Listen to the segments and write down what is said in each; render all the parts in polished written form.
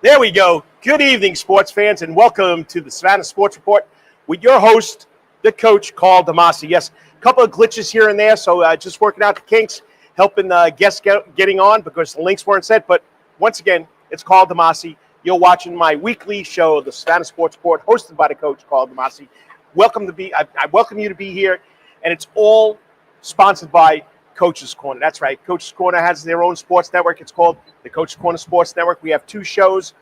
There we go. Good evening, sports fans, and welcome to the Savannah Sports Report with your host, the coach, Karl DeMasi. Yes, a couple of glitches here and there, so just working out the kinks, helping guests getting on because the links weren't set. But once again, it's Karl DeMasi. You're watching my weekly show, the Savannah Sports Report, hosted by the coach, Karl DeMasi. I welcome you to be here, and it's all sponsored by Coach's Corner. That's right. Coach's Corner has their own sports network. It's called the Coach's Corner Sports Network. We have two shows.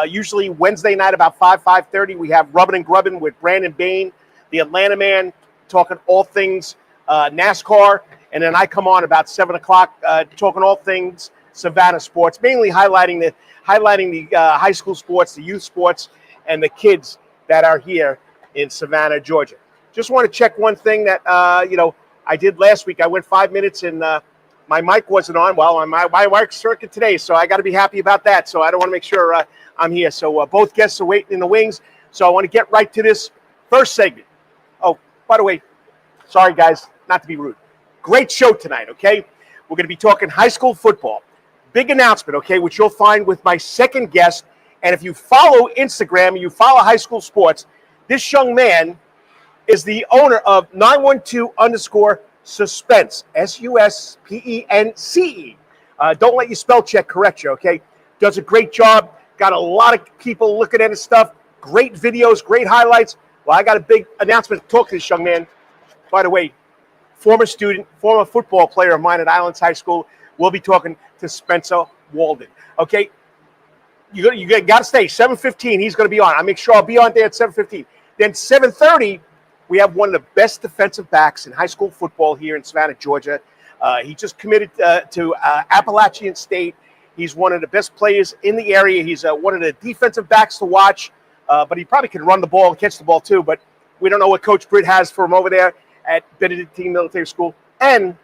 Usually Wednesday night about 5:30, we have Rubbin' and Grubbin' with Brandon Bain, the Atlanta man, talking all things NASCAR. And then I come on about 7 o'clock talking all things Savannah sports, mainly highlighting the high school sports, the youth sports, and the kids that are here in Savannah, Georgia. Just want to check one thing that, I did last week. I went 5 minutes and my mic wasn't on. Well, my mic circuit today, so I got to be happy about that. So I don't want to make sure I'm here. So both guests are waiting in the wings. So I want to get right to this first segment. Oh, by the way, sorry, guys, not to be rude. Great show tonight, okay? We're going to be talking high school football. Big announcement, okay, which you'll find with my second guest. And if you follow Instagram and you follow high school sports, this young man is the owner of 912_suspense, SUSPENCE. Don't let your spell check correct you, okay? Does a great job. Got a lot of people looking at his stuff. Great videos, great highlights. Well, I got a big announcement to talk to this young man. By the way, former football player of mine at Islands High School. We'll be talking to Spencer Waldon, okay? You got to stay. 7:15, he's going to be on. I'll make sure I'll be on there at 7:15. Then 7:30, we have one of the best defensive backs in high school football here in Savannah, Georgia. He just committed to Appalachian State. He's one of the best players in the area. He's one of the defensive backs to watch, but he probably can run the ball and catch the ball too. But we don't know what Coach Britt has for him over there at Benedictine Military School. And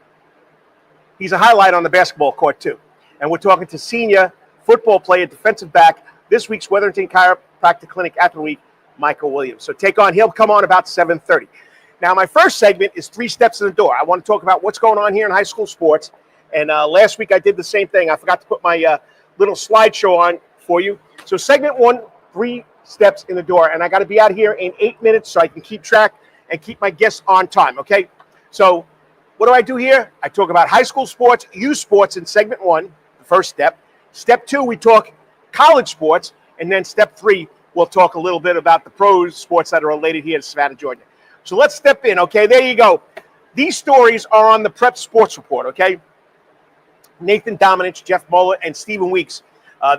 he's a highlight on the basketball court too. And we're talking to senior football player, defensive back, this week's Wetherington Chiropractic Clinic Athlete Week, Micah Williams. So he'll come on about 7:30. Now, my first segment is 3 steps in the door. I want to talk about what's going on here in high school sports. And last week I did the same thing. I forgot to put my little slideshow on for you. So segment 1, 3 steps in the door. And I got to be out here in 8 minutes so I can keep track and keep my guests on time, okay? So what do I do here? I talk about high school sports, youth sports in segment 1, the first step. Step 2, we talk college sports. And then step 3, we'll talk a little bit about the pros sports that are related here to Savannah, Georgia. So let's step in, okay? There you go. These stories are on the Prep Sports Report, okay? Nathan Dominich, Jeff Muller, and Stephen Weeks.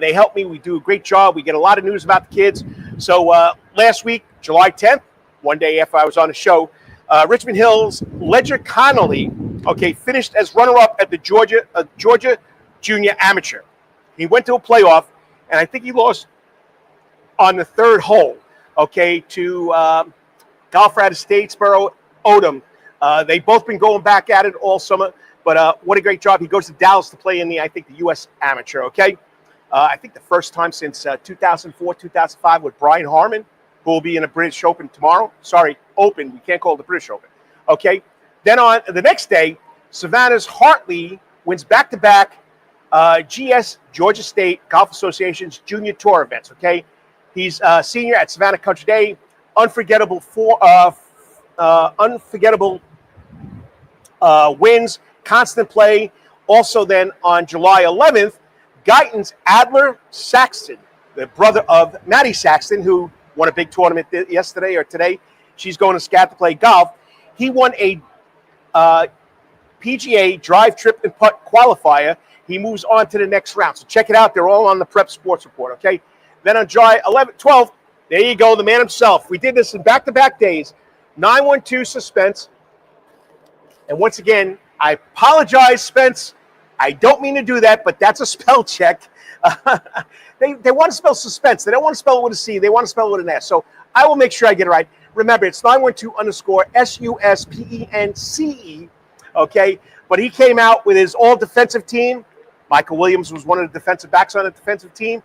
They help me. We do a great job. We get a lot of news about the kids. So last week, July 10th, one day after I was on the show, Richmond Hill's Ledger Connolly, okay, finished as runner-up at the Georgia Junior Amateur. He went to a playoff, and I think he lost on the third hole, okay, to golfer out of Statesboro, Odom. They've both been going back at it all summer, but what a great job. He goes to Dallas to play in the U.S. Amateur, okay? I think the first time since 2004, 2005 with Brian Harmon, who will be in a British Open tomorrow. Sorry, Open. We can't call it the British Open, okay? Then on the next day, Savannah's Hartley wins back-to-back GS, Georgia State Golf Association's Junior Tour events, okay? He's a senior at Savannah Country Day. Unforgettable wins, constant play. Also then on July 11th, Guyton's Adler Saxton, the brother of Maddie Saxton, who won a big tournament yesterday or today. She's going to Scat to play golf. He won a PGA drive, trip, and putt qualifier. He moves on to the next round. So check it out. They're all on the Prep Sports Report, okay? Then on July 12th, there you go, the man himself. We did this in back-to-back days. 912 suspense. And once again, I apologize, Spence. I don't mean to do that, but that's a spell check. They want to spell suspense. They don't want to spell it with a C. They want to spell it with an S. So I will make sure I get it right. Remember, it's 912_SUSPENCE, okay? But he came out with his all-defensive team. Micah Williams was one of the defensive backs on the defensive team.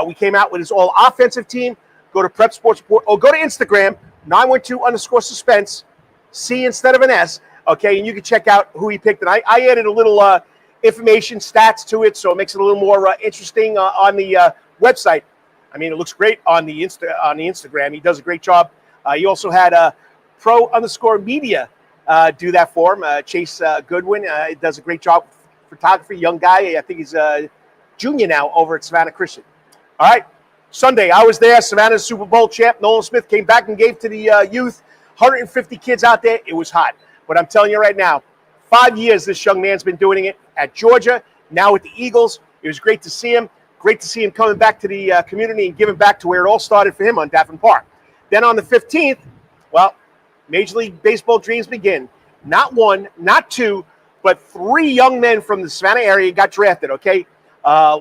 We came out with his all-offensive team. Go to Prep Sports Report or go to Instagram, 912_suspense, C instead of an S, okay? And you can check out who he picked. And I added a little information, stats to it, so it makes it a little more interesting on the website. I mean, it looks great on the Instagram. He does a great job. He also had pro_media do that for him. Chase Goodwin does a great job. Photography, young guy. I think he's a junior now over at Savannah Christian. All right. Sunday, I was there. Savannah's Super Bowl champ, Nolan Smith, came back and gave to the youth. 150 kids out there. It was hot. But I'm telling you right now, 5 years this young man's been doing it at Georgia, now with the Eagles. It was great to see him. Great to see him coming back to the community and giving back to where it all started for him on Daffin Park. Then on the 15th, well, Major League Baseball dreams begin. Not one, not two, but 3 young men from the Savannah area got drafted, okay?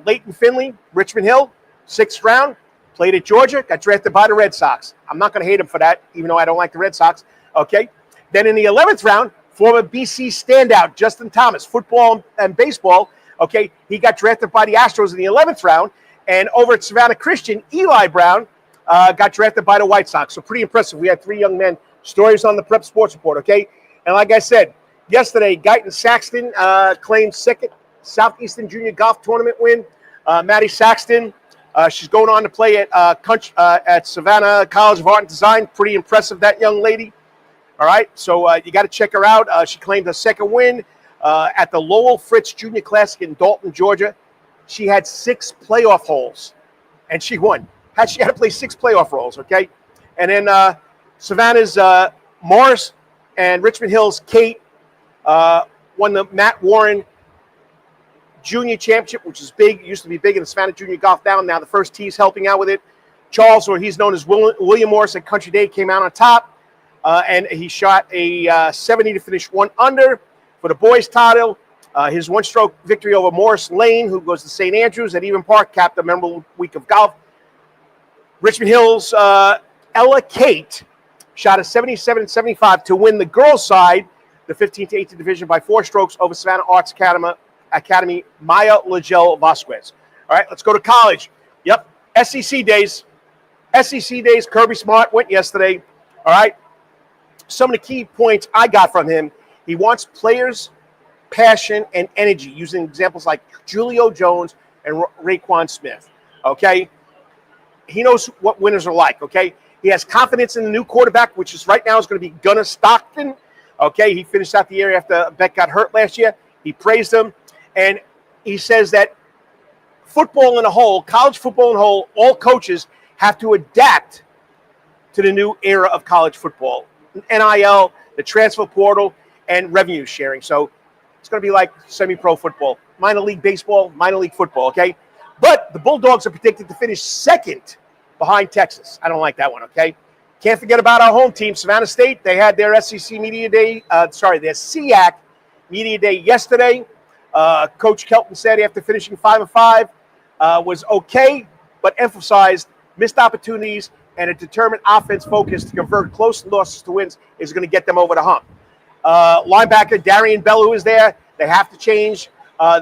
Leighton Finley, Richmond Hill, 6th round. Played at Georgia, got drafted by the Red Sox. I'm not going to hate him for that, even though I don't like the Red Sox. Okay. Then in the 11th round, former BC standout Justin Thomas, football and baseball. Okay. He got drafted by the Astros in the 11th round. And over at Savannah Christian, Eli Brown got drafted by the White Sox. So pretty impressive. We had 3 young men. Stories on the Prep Sports Report. Okay. And like I said, yesterday, Guyton Saxton claimed 2nd Southeastern Junior Golf Tournament win. Maddie Saxton. She's going on to play at Savannah College of Art and Design. Pretty impressive, that young lady. All right, so you got to check her out. She claimed her 2nd win at the Lowell Fritz Junior Classic in Dalton, Georgia. She had 6 playoff holes, and she won. She had to play 6 playoff roles, okay? And then Savannah's Morris and Richmond Hill's Kate won the Matt Warren Junior Championship, which is big. It used to be big in the Savannah Junior Golf Down. Now the first tee's helping out with it. Charles, or he's known as William Morris at Country Day, came out on top, and he shot a 70 to finish 1 under for the boys' title. His 1-stroke victory over Morris Lane, who goes to St. Andrews at Even Park, capped a memorable week of golf. Richmond Hill's Ella Kate shot a 77-75 to win the girls' side, the 15 to 18 division, by 4 strokes over Savannah Arts Academy, Maya Legel Vasquez. All right, let's go to college. Yep, SEC days. SEC days, Kirby Smart went yesterday. All right, some of the key points I got from him, he wants players' passion and energy, using examples like Julio Jones and Raekwon Smith. Okay, he knows what winners are like. Okay, he has confidence in the new quarterback, which is right now is going to be Gunnar Stockton. Okay, he finished out the year after Beck got hurt last year. He praised him. And he says that football in a whole, college football in a whole, all coaches have to adapt to the new era of college football. NIL, the transfer portal, and revenue sharing. So it's going to be like semi-pro football, minor league baseball, minor league football, okay? But the Bulldogs are predicted to finish 2nd behind Texas. I don't like that one, okay? Can't forget about our home team, Savannah State. They had their SEC Media Day, their SEAC Media Day yesterday. Coach Kelton said after finishing 5-5 was okay, but emphasized missed opportunities and a determined offense focus to convert close losses to wins is going to get them over the hump. Linebacker Darian Bell, who is there, they have to change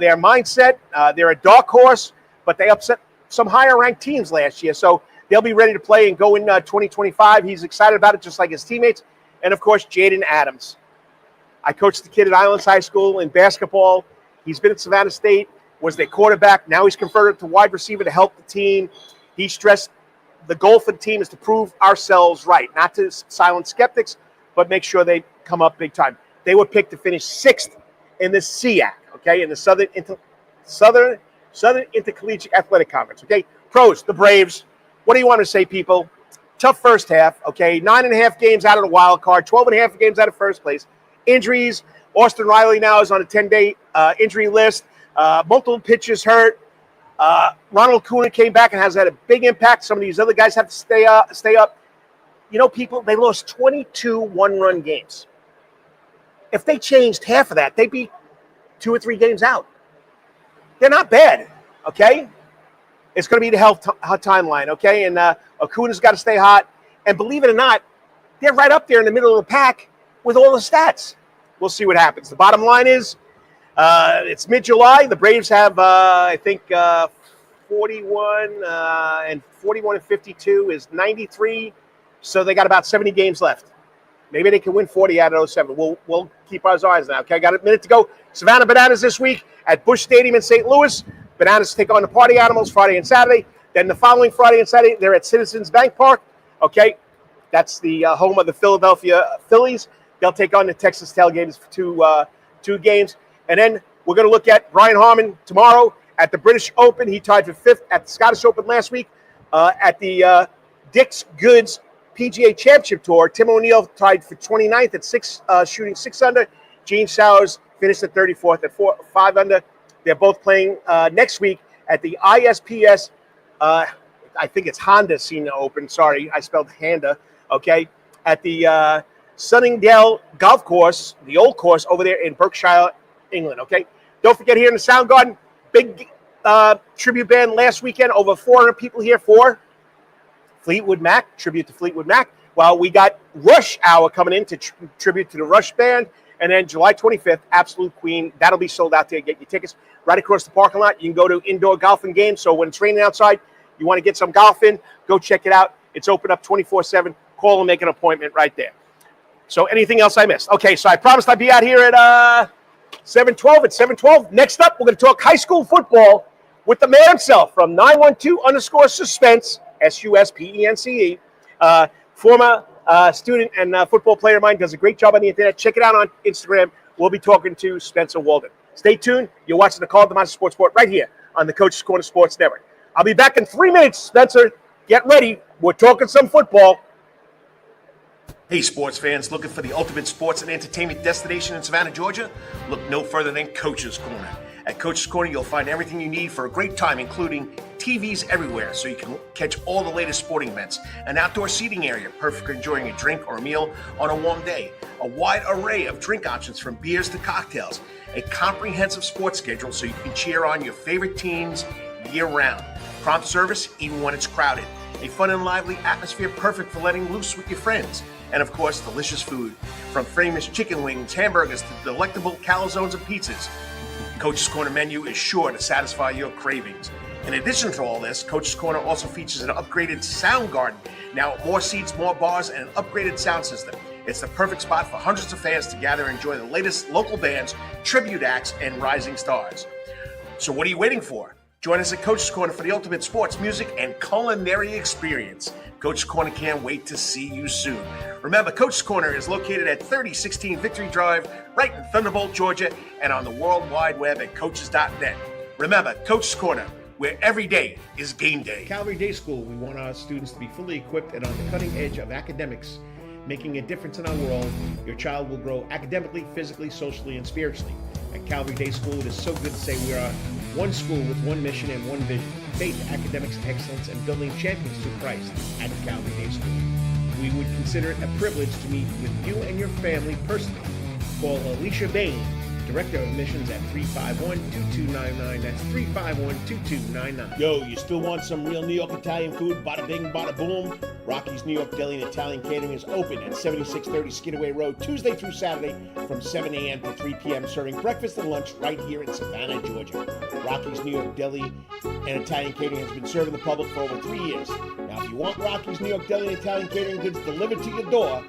their mindset. They're a dark horse, but they upset some higher-ranked teams last year, so they'll be ready to play and go in 2025. He's excited about it, just like his teammates. And, of course, Jaden Adams. I coached the kid at Islands High School in basketball. He's been at Savannah State, was their quarterback. Now he's converted to wide receiver to help the team. He stressed the goal for the team is to prove ourselves right, not to silence skeptics, but make sure they come up big time. They were picked to finish 6th in the SEAC, okay, in the Southern Intercollegiate Athletic Conference, okay? Pros, the Braves. What do you want to say, people? Tough first half, okay? 9.5 games out of the wild card, 12.5 games out of first place. Injuries. Austin Riley now is on a 10-day injury list. Multiple pitchers hurt. Ronald Acuna came back and has had a big impact. Some of these other guys have to stay up. You know, people, they lost 22 one-run games. If they changed half of that, they'd be 2 or 3 games out. They're not bad, okay? It's going to be the health timeline, okay? And Acuna's got to stay hot. And believe it or not, they're right up there in the middle of the pack with all the stats. We'll see what happens. The bottom line is it's mid-July. The Braves have, I think, 41 and 52 is 93. So they got about 70 games left. Maybe they can win 40 out of those 7. We'll keep our eyes now. Okay, got a minute to go. Savannah Bananas this week at Busch Stadium in St. Louis. Bananas take on the Party Animals Friday and Saturday. Then the following Friday and Saturday, they're at Citizens Bank Park. Okay, that's the home of the Philadelphia Phillies. They'll take on the Texas Tailgaters for two games. And then we're going to look at Brian Harman tomorrow at the British Open. He tied for 5th at the Scottish Open last week. At the Dick's Goods PGA Championship Tour, Tim O'Neill tied for 29th at shooting 6 under. Gene Sowers finished at 34th at 5 under. They're both playing next week at the ISPS. I think it's Honda Senior Open. Sorry, I spelled Honda. Okay, at the Sunningdale Golf Course, the old course over there in Berkshire, England. Okay, don't forget here in the Soundgarden, big tribute band last weekend. Over 400 people here for Fleetwood Mac, tribute to Fleetwood Mac. Well, we got Rush Hour coming in to tribute to the Rush Band. And then July 25th, Absolute Queen. That'll be sold out there. Get your tickets right across the parking lot. You can go to indoor golfing games. So when it's raining outside, you want to get some golf in, go check it out. It's open up 24/7. Call and make an appointment right there. So anything else I missed? Okay, so I promised I'd be out here at 7:12. At 7:12. Next up, we're going to talk high school football with the man himself from 912_suspense, SUSPENCE. Former student and football player of mine, does a great job on the internet. Check it out on Instagram. We'll be talking to Spencer Waldon. Stay tuned. You're watching the Karl DeMasi Sports Report right here on the Coach's Corner Sports Network. I'll be back in 3 minutes, Spencer. Get ready. We're talking some football. Hey, sports fans, looking for the ultimate sports and entertainment destination in Savannah, Georgia? Look no further than Coach's Corner. At Coach's Corner, you'll find everything you need for a great time, including TVs everywhere so you can catch all the latest sporting events, an outdoor seating area, perfect for enjoying a drink or a meal on a warm day, a wide array of drink options from beers to cocktails, a comprehensive sports schedule so you can cheer on your favorite teams year-round, prompt service even when it's crowded, a fun and lively atmosphere perfect for letting loose with your friends, and of course, delicious food, from famous chicken wings, hamburgers, to delectable calzones and pizzas. Coach's Corner menu is sure to satisfy your cravings. In addition to all this, Coach's Corner also features an upgraded sound garden. Now, more seats, more bars, and an upgraded sound system. It's the perfect spot for hundreds of fans to gather and enjoy the latest local bands, tribute acts, and rising stars. So what are you waiting for? Join us at Coach's Corner for the ultimate sports, music, and culinary experience. Coach's Corner can't wait to see you soon. Remember, Coach's Corner is located at 3016 Victory Drive, right in Thunderbolt, Georgia, and on the World Wide Web at coaches.net. Remember, Coach's Corner, where every day is game day. Calvary Day School, we want our students to be fully equipped and on the cutting edge of academics, making a difference in our world. Your child will grow academically, physically, socially, and spiritually. At Calvary Day School, it is so good to say we are one school with one mission and one vision: faith, academics, excellence, and building champions through Christ at Calvary Day School. We would consider it a privilege to meet with you and your family personally. Call Alicia Bain, Director of Admissions, at 351-2299. That's 351-2299. Yo, you still want some real New York Italian food? Bada bing, bada boom. Rocky's New York Deli and Italian Catering is open at 7630 Skidaway Road, Tuesday through Saturday from 7 a.m. to 3 p.m., serving breakfast and lunch right here in Savannah, Georgia. Rocky's New York Deli and Italian Catering has been serving the public for over 3 years. Now, if you want Rocky's New York Deli and Italian Catering goods delivered to your door,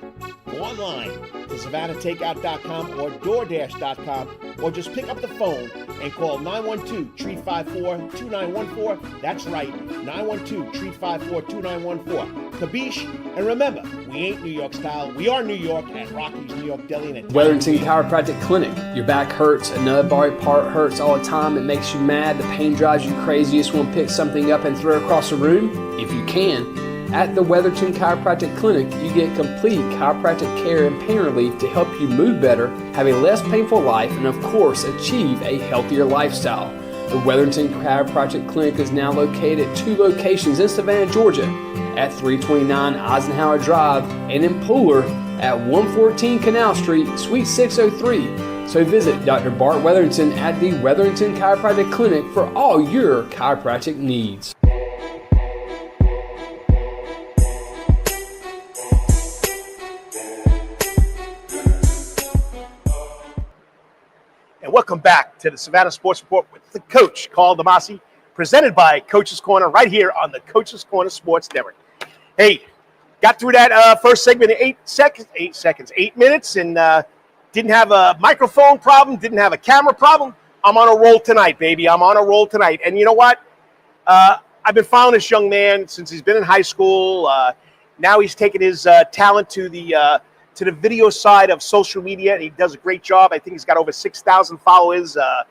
go online to SavannahTakeout.com or DoorDash.com, or just pick up the phone and call 912-354-2914. That's right, 912-354-2914. Kabish, and remember, we ain't New York style, we are New York at Rocky's New York Deli and Italian. Wetherington Chiropractic Clinic. Your back hurts, another body part hurts all the time, it makes you mad, the pain drives you crazy, you just want to pick something up and throw it across the room? If you can. At the Wetherington Chiropractic Clinic, you get complete chiropractic care and pain relief to help you move better, have a less painful life, and of course, achieve a healthier lifestyle. The Wetherington Chiropractic Clinic is now located at 2 locations in Savannah, Georgia, at 329 Eisenhower Drive and in Pooler at 114 Canal Street, Suite 603. So visit Dr. Bart Wetherington at the Wetherington Chiropractic Clinic for all your chiropractic needs. Welcome back to the Savannah Sports Report with the coach, Karl DeMasi, presented by Coach's Corner right here on the Coach's Corner Sports Network. Hey, got through that first segment in 8 minutes, and didn't have a microphone problem, didn't have a camera problem. I'm on a roll tonight, baby. I'm on a roll tonight. And you know what? I've been following this young man since he's been in high school. Now he's taken his talent to the video side of social media, and he does a great job. I think he's got over 6,000 followers. I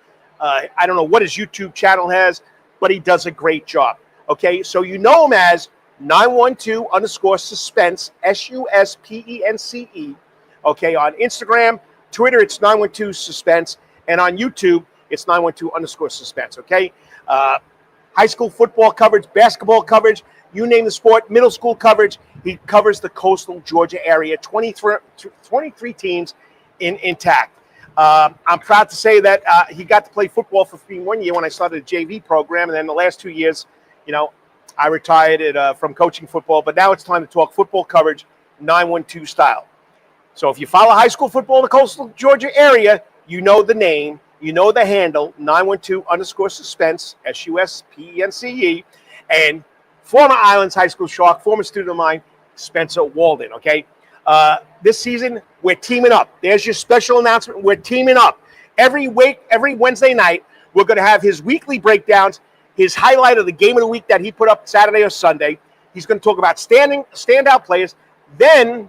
don't know what his YouTube channel has, but he does a great job. Okay, so you know him as 912_suspense, SUSPENCE. Okay, on Instagram, Twitter, it's 912suspense, and on YouTube, it's 912_suspense. Okay, high school football coverage, basketball coverage, you name the sport, middle school coverage. He covers the coastal Georgia area, 23 teams intact. I'm proud to say that he got to play football for free 1 year when I started a JV program, and then the last 2 years, I retired from coaching football, but now it's time to talk football coverage, 912 style. So if you follow high school football in the coastal Georgia area, you know the name, you know the handle, 912_suspense, SUSPENCE, and former Islands High School Shark, former student of mine, Spencer Waldon, okay? This season, we're teaming up. There's your special announcement. We're teaming up. Every Wednesday night, we're going to have his weekly breakdowns, his highlight of the game of the week that he put up Saturday or Sunday. He's going to talk about standout players. Then,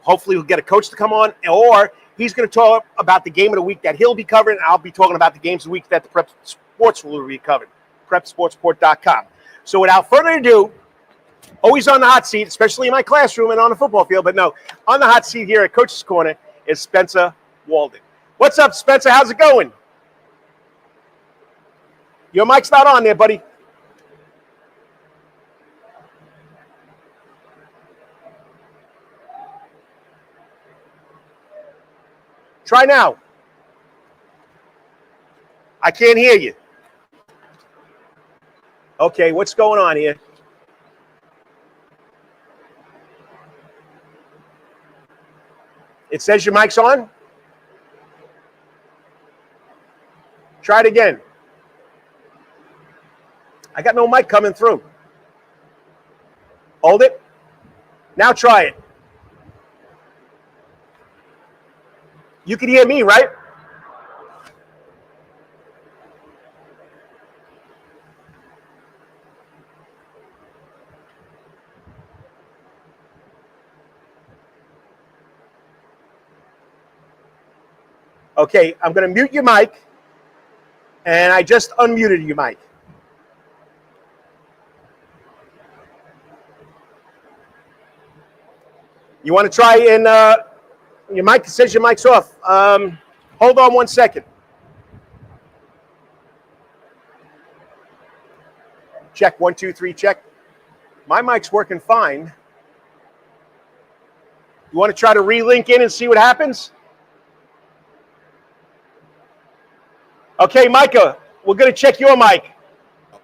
hopefully, we'll get a coach to come on, or he's going to talk about the game of the week that he'll be covering, and I'll be talking about the games of the week that the Prep Sports will be covering, prepsportsport.com. So without further ado, always on the hot seat, especially in my classroom and on the football field, but no, on the hot seat here at Coach's Corner is Spencer Waldon. What's up, Spencer? How's it going? Your mic's not on there, buddy. Try now. I can't hear you. Okay, what's going on here? It says your mic's on. Try it again. I got no mic coming through. Hold it. Now try it. You can hear me, right? Okay, I'm going to mute your mic, and I just unmuted your mic. You want to try and your mic says your mic's off. Hold on 1 second. Check 1, 2, 3. Check. My mic's working fine. You want to try to re-link in and see what happens? Okay, Micah, we're going to check your mic.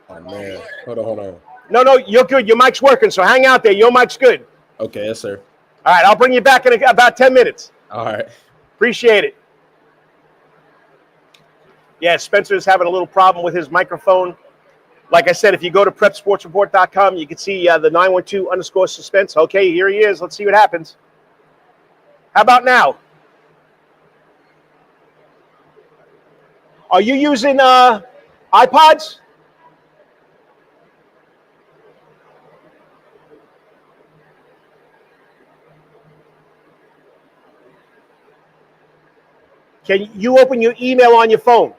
Oh, man. Hold on. No, you're good. Your mic's working, so hang out there. Your mic's good. Okay, yes, sir. All right, I'll bring you back in about 10 minutes. All right. Appreciate it. Yeah, Spencer's having a little problem with his microphone. Like I said, if you go to prepsportsreport.com, you can see the 912_suspense. Okay, here he is. Let's see what happens. How about now? Are you using iPods? Can you open your email on your phone?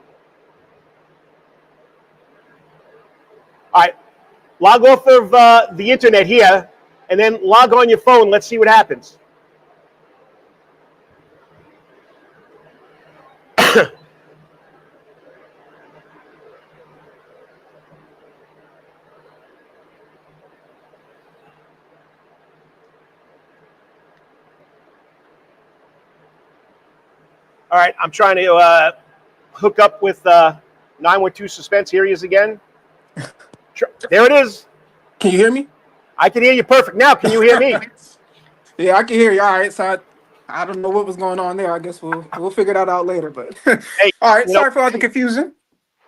All right, log off of the internet here, and then log on your phone. Let's see what happens. All right, I'm trying to hook up with 912 Suspense. Here he is again. There it is. Can you hear me? I can hear you perfect now. Can you hear me? Yeah, I can hear you. All right, so I don't know what was going on there. I guess we'll figure that out later. But Hey, all right, sorry for all the confusion.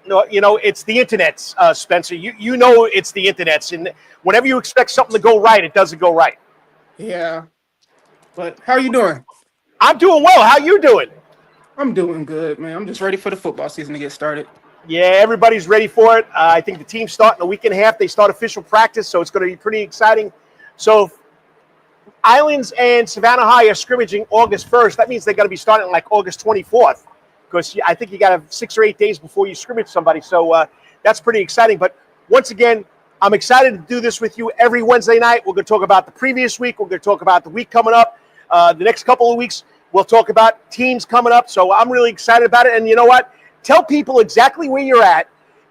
No, it's the internet, Spencer. You know it's the internet, and whenever you expect something to go right, it doesn't go right. Yeah, but how are you doing? I'm doing well. How you doing? I'm doing good, man. I'm just ready for the football season to get started. Yeah, everybody's ready for it. I think the team's starting a week and a half. They start official practice, so it's going to be pretty exciting. So Islands and Savannah High are scrimmaging August 1st. That means they're going to be starting like August 24th because I think you got to have 6 or 8 days before you scrimmage somebody. So that's pretty exciting. But once again, I'm excited to do this with you every Wednesday night. We're going to talk about the previous week. We're going to talk about the week coming up. The next couple of weeks, we'll talk about teams coming up. So I'm really excited about it. And you know what? Tell people exactly where you're at,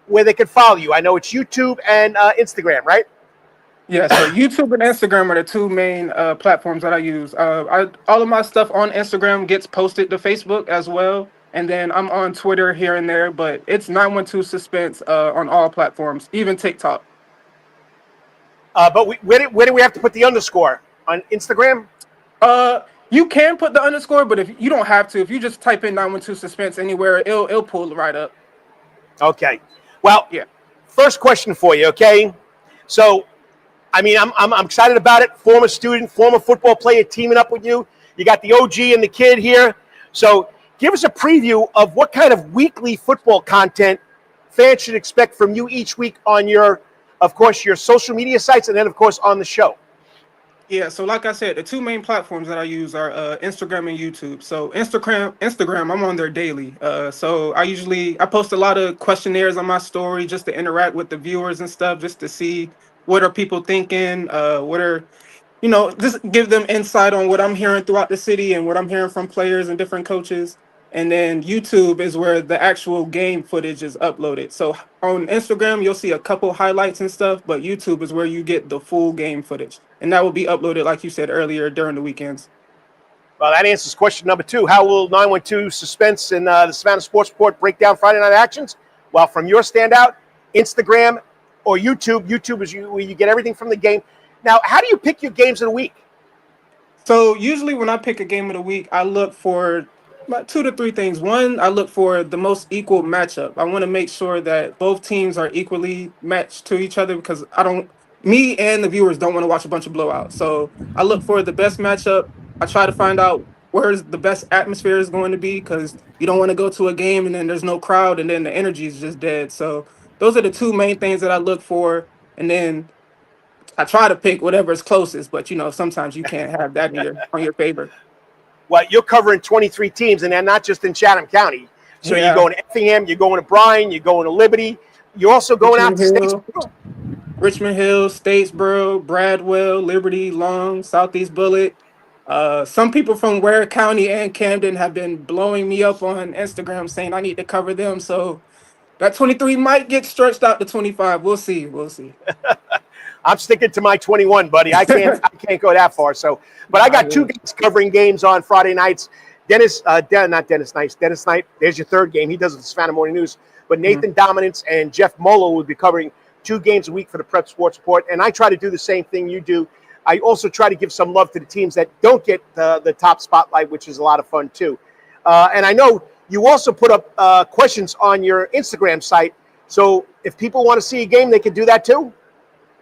where they can follow you. I know it's YouTube and Instagram, right? Yeah, so YouTube and Instagram are the two main platforms that I use. All of my stuff on Instagram gets posted to Facebook as well. And then I'm on Twitter here and there, but it's 912 Suspense on all platforms, even TikTok. But where do we have to put the underscore? On Instagram? You can put the underscore, but if you don't have to, if you just type in 912 Suspense anywhere, it'll pull right up. Okay. Well, yeah. First question for you, okay? So, I mean, I'm excited about it. Former student, former football player teaming up with you. You got the OG and the kid here. So, give us a preview of what kind of weekly football content fans should expect from you each week on your social media sites and then, of course, on the show. Yeah, so like I said, the two main platforms that I use are Instagram and YouTube. So Instagram, I'm on there daily. So I post a lot of questionnaires on my story just to interact with the viewers and stuff, just to see what are people thinking, just give them insight on what I'm hearing throughout the city and what I'm hearing from players and different coaches. And then YouTube is where the actual game footage is uploaded. So on Instagram, you'll see a couple highlights and stuff, but YouTube is where you get the full game footage. And that will be uploaded, like you said earlier, during the weekends. Well, that answers question number 2. How will 912 Suspense and the Savannah Sports Report break down Friday night actions? Well, from your standout, Instagram or YouTube. YouTube is where you get everything from the game. Now, how do you pick your games of the week? So usually when I pick a game of the week, I look for about 2 to 3 things. One, I look for the most equal matchup. I want to make sure that both teams are equally matched to each other because me and the viewers don't want to watch a bunch of blowouts. So I look for the best matchup. I try to find out where the best atmosphere is going to be because you don't want to go to a game and then there's no crowd and then the energy is just dead. So those are the 2 main things that I look for. And then I try to pick whatever is closest, but sometimes you can't have that on your favor. Well, you're covering 23 teams, and they're not just in Chatham County. So You're going to Effingham, you're going to Bryan, you're going to Liberty. You're also going out to Statesboro. Richmond Hill, Statesboro, Bradwell, Liberty, Long, Southeast Bullitt. Some people from Ware County and Camden have been blowing me up on Instagram saying I need to cover them. So that 23 might get stretched out to 25. We'll see. I'm sticking to my 21, buddy. I can't go that far. So, but I got 2 guys covering games on Friday nights. Dennis Knight. Dennis Knight. There's your 3rd game. He does it the Savannah Morning News. But Nathan Dominance and Jeff Molo will be covering 2 games a week for the Prep Sports Report. And I try to do the same thing you do. I also try to give some love to the teams that don't get the top spotlight, which is a lot of fun too. And I know you also put up questions on your Instagram site. So if people want to see a game, they can do that too.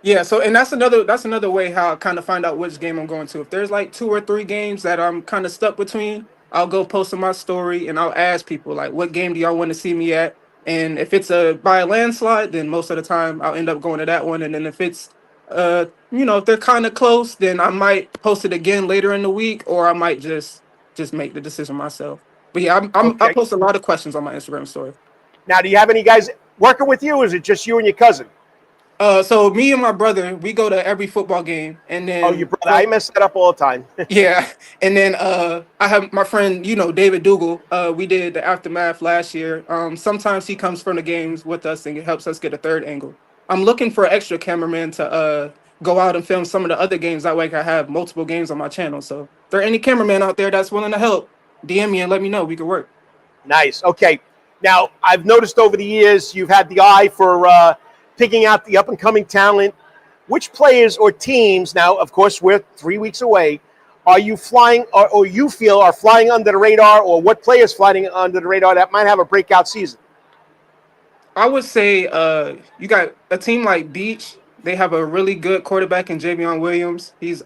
Yeah, so and that's another way how I kind of find out which game I'm going to. If there's like 2 or 3 games that I'm kind of stuck between, I'll go post on my story and I'll ask people like, what game do y'all want to see me at? And if it's by a landslide, then most of the time I'll end up going to that one. And then if it's if they're kind of close, then I might post it again later in the week, or I might just make the decision myself. But yeah, I post a lot of questions on my Instagram story. Now, do you have any guys working with you, or is it just you and your cousin? So me and my brother, we go to every football game, and then your brother, I mess that up all the time. Yeah, and then I have my friend, David Dougal. We did the Aftermath last year. Sometimes he comes from the games with us and it helps us get a 3rd angle. I'm looking for an extra cameraman to go out and film some of the other games. That way I can have multiple games on my channel. So if there are any cameraman out there that's willing to help, DM me and let me know. We could work. Nice. Okay. Now, I've noticed over the years you've had the eye for picking out the up-and-coming talent. Which players or teams, now, of course, we're 3 weeks away, are you flying or you feel are flying under the radar, or what players flying under the radar that might have a breakout season? I would say you got a team like Beach. They have a really good quarterback in Micah Williams. He's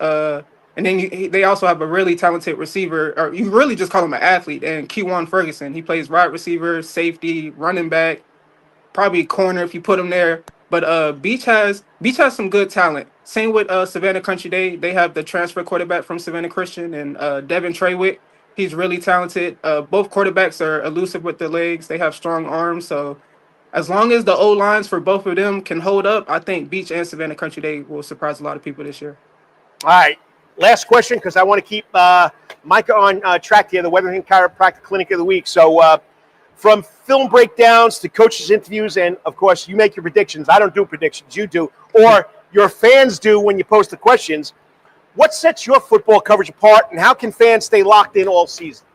and then they also have a really talented receiver, or you really just call him an athlete, and Kewan Ferguson. He plays wide receiver, safety, running back. probably corner if you put him there. But Beach has some good talent. Same with Savannah Country Day. They have the transfer quarterback from Savannah Christian and Devin Treywick. He's really talented. Both quarterbacks are elusive with their legs. They have strong arms. So as long as the O lines for both of them can hold up, I think Beach and Savannah Country Day will surprise a lot of people this year. All right. Last question, because I want to keep Micah on track here, the Weatherton Chiropractic Clinic of the Week. So from film breakdowns to coaches' interviews, and, of course, you make your predictions. I don't do predictions. You do. Or your fans do when you post the questions. What sets your football coverage apart, and how can fans stay locked in all season?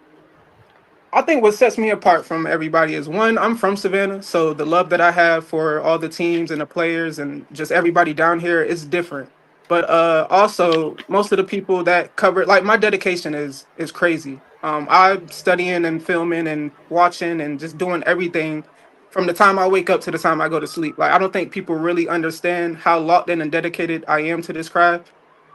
I think what sets me apart from everybody is, one, I'm from Savannah, so the love that I have for all the teams and the players and just everybody down here is different. But also, most of the people that cover, like, my dedication is crazy. I'm studying and filming and watching and just doing everything from the time I wake up to the time I go to sleep. Like, I don't think people really understand how locked in and dedicated I am to this craft.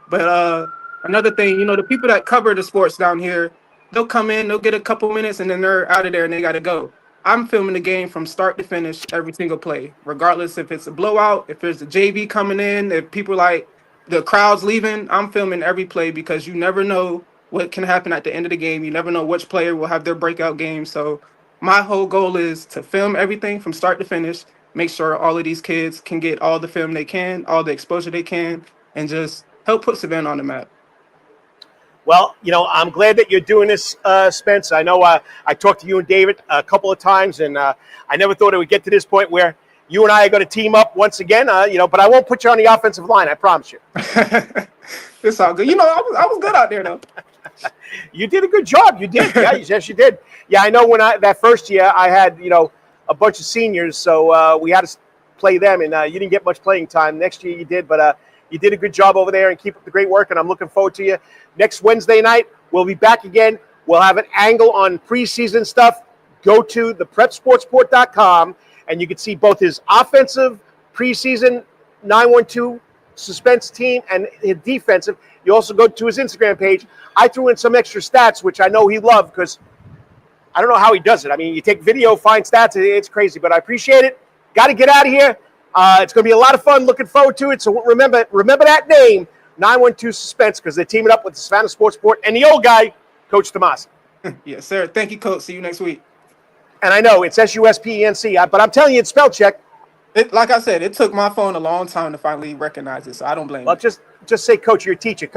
But another thing, the people that cover the sports down here, they'll come in, they'll get a couple minutes, and then they're out of there and they got to go. I'm filming the game from start to finish, every single play, regardless if it's a blowout, if there's a JV coming in, if people like the crowd's leaving. I'm filming every play because you never know what can happen at the end of the game. You never know which player will have their breakout game. So my whole goal is to film everything from start to finish, make sure all of these kids can get all the film they can, all the exposure they can, and just help put Savannah on the map. Well, I'm glad that you're doing this, Spence. I know I talked to you and David a couple of times, and I never thought it would get to this point where you and I are going to team up once again, but I won't put you on the offensive line, I promise you. It's all good. I was good out there, though. You did a good job. You did. Yeah, yes, you did. Yeah, I know that first year I had, a bunch of seniors, so we had to play them, and you didn't get much playing time. Next year you did, but you did a good job over there, and keep up the great work, and I'm looking forward to you. Next Wednesday night, we'll be back again. We'll have an angle on preseason stuff. Go to theprepsportsport.com, and you can see both his offensive preseason 912 suspense team and his defensive. You also go to his Instagram page. I threw in some extra stats, which I know he loved, because I don't know how he does it. I mean, you take video, find stats, it's crazy, but I appreciate it. Got to get out of here. It's going to be a lot of fun. Looking forward to it. So remember that name, 912 Suspense, because they're teaming up with the Savannah Sports Sport and the old guy, Coach DeMasi. Yes, sir. Thank you, Coach. See you next week. And I know it's SUSPENC, but I'm telling you, it's spell check. Like I said, it took my phone a long time to finally recognize it, so I don't blame you. Just say, Coach, you're a teacher.